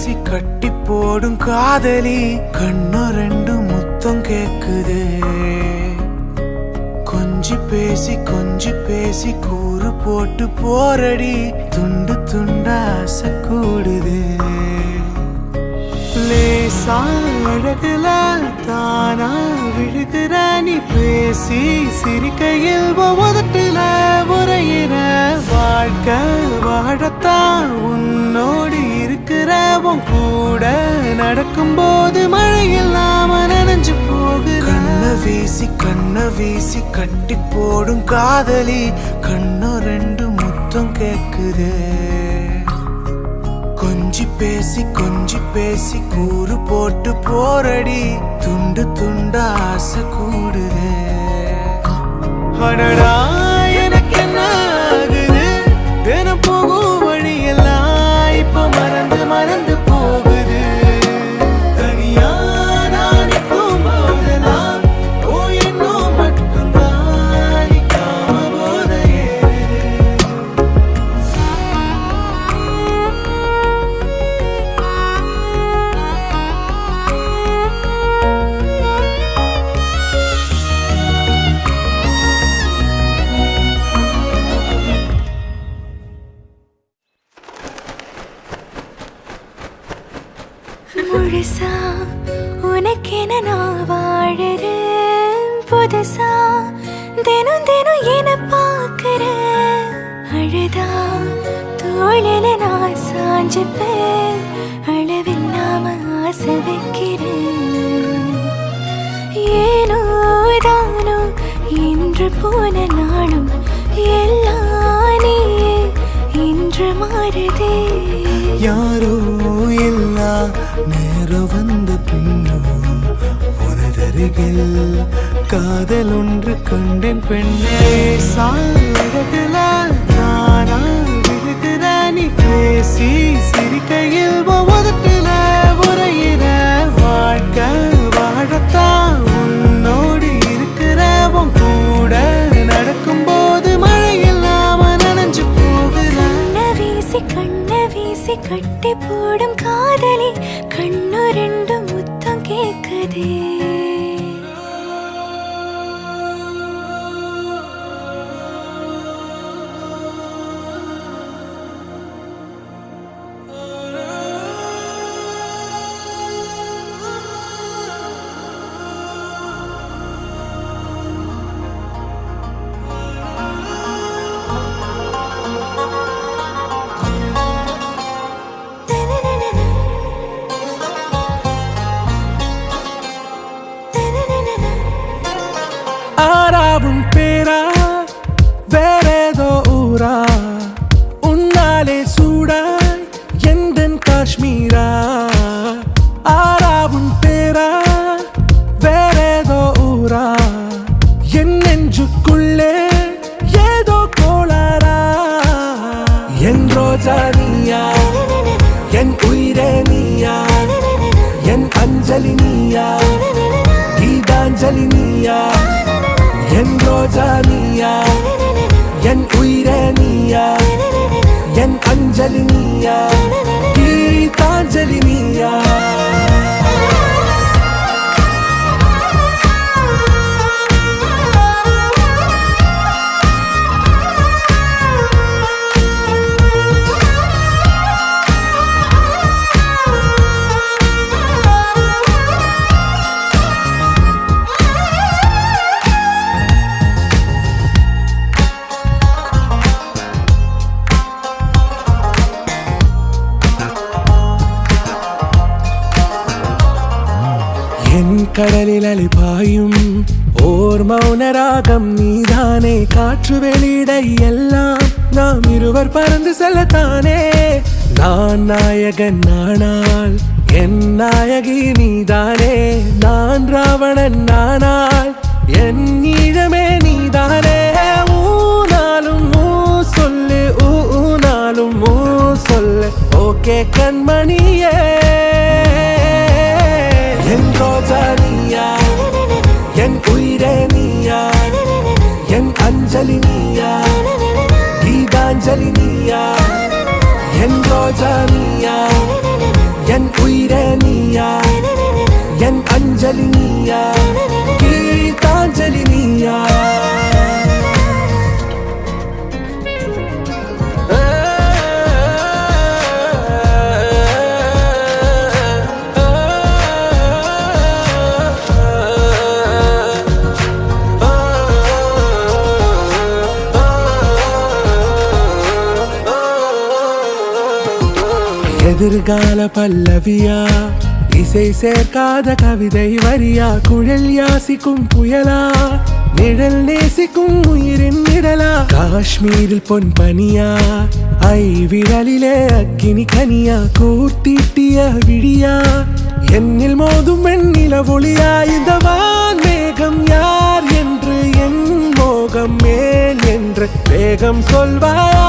வீசி கட்டி போடும் காதலி கண்ணு ரெண்டு முத்தம் கேக்குது கொஞ்சி பேசி கூறு போட்டு போரடி துண்டு துண்டா ஆசை கூடுது லேசா அழகுல தானா விழுகிற நீ பேசி சிரிக்கையில் உதட்டுல உரையிற வாழ்க்கை வாழத்தான் உன்னோடு இருக்கிற உன் கூட நடக்கும்போது மழையில் நாம நனைஞ்சு போகிற கண்ண வீசி கட்டி போடும் காதலி கண்ணு ரெண்டு முத்தம் கேக்குது கொஞ்சி பேசி கூறு போட்டு போரடி துண்டு துண்டா ஆசை கூடுது அடடா எனக்கு என்ன ஆகுது தினம் போகும் வழியெல்லாம் இப்ப மறந்து போகுது தனியா நான் நிற்கும் போதெல்லாம் ஓ என்னோ மட்டும்தான் நிக்காம போத முழுசா உனக்கென நான் வாழறேன் புதுசா தினம் என பார்க்கிறேன் அழுதா தோளில நான் சாஞ்சுப்பேன் அளவில்லாம ஆசை வைக்கிறேன் ஏனோ தானோ இன்று போன நாளும் எல்லாம் நீயே இன்று மாறுதே யாரோ இல்லா நேரம் வந்த பின்னோ உனதருகில் காதல் ஒன்று கண்டேன் பெண்ணே சாழகுல நானா விழுகிற நீ பேசி சிரிக்கையில் உதட்டுல உரையிற வாழ்க்கை வாழத்தான் உன்னோடு இருக்கிற உன் கூட நடக்கும்போது மழையில் நாம நனைஞ்சு போகிற கண்ண வீசி கட்டி போடும் காதலி கண்ணு ரெண்டு முத்தம் கேக்குதே ஆறாவும் பேரா வேறேதோ ஊரா உன்னாலே சூடாய் எந்தன் காஷ்மீரா ஆறாவும் பேரா வேறேதோ ஊரா என் நெஞ்சுக்குள்ளே ஏதோ கோளாரா என் ரோஜா நீயா என் உயிரே நீயா என் அஞ்சலி நீயா கீதாஞ்சலி நீயா என் ரோஜா நீயா என் உயிரே நீயா என் அஞ்சலி நீயா கீதாஞ்சலி நீயா கடலில் அலிபாயும் ஓர் மௌனராகம் நீதானே காற்று வெளியிட எல்லாம் நாம் இருவர் பறந்து செல்லத்தானே நான் நாயகன் நானால் என் நாயகி நீதானே நான் ராவணன் நானால் என் ஈழமே நீதானே ஊனாலும் ஊ சொல்லு ஊனாலும் ஊ சொல்லு ஓகே கண்மணியே என் ரோஜா நீயா என் உயிரே நீயா என் அஞ்சலி நீயா கீதாஞ்சலி நீயா என் ரோஜா நீயா என் உயிரே நீயா என் அஞ்சலி நீயா கீதாஞ்சலி நீயா எதிர்கால பல்லவியா இசை சேர்க்காத கவிதை வரியா குழல் யாசிக்கும் புயலா நிழல் நேசிக்கும் உயிரின் நிழலா காஷ்மீரில் பொன் பனியா ஐ விரலிலே அக்கினி கனியா கூர்த்தீட்டிய விழியா என்னில் மோதும் வெண்ணில ஒளியா இந்த வான் மேகம் யார் என்று என் மோகம் மேல் என்று வேகம் சொல்வாயா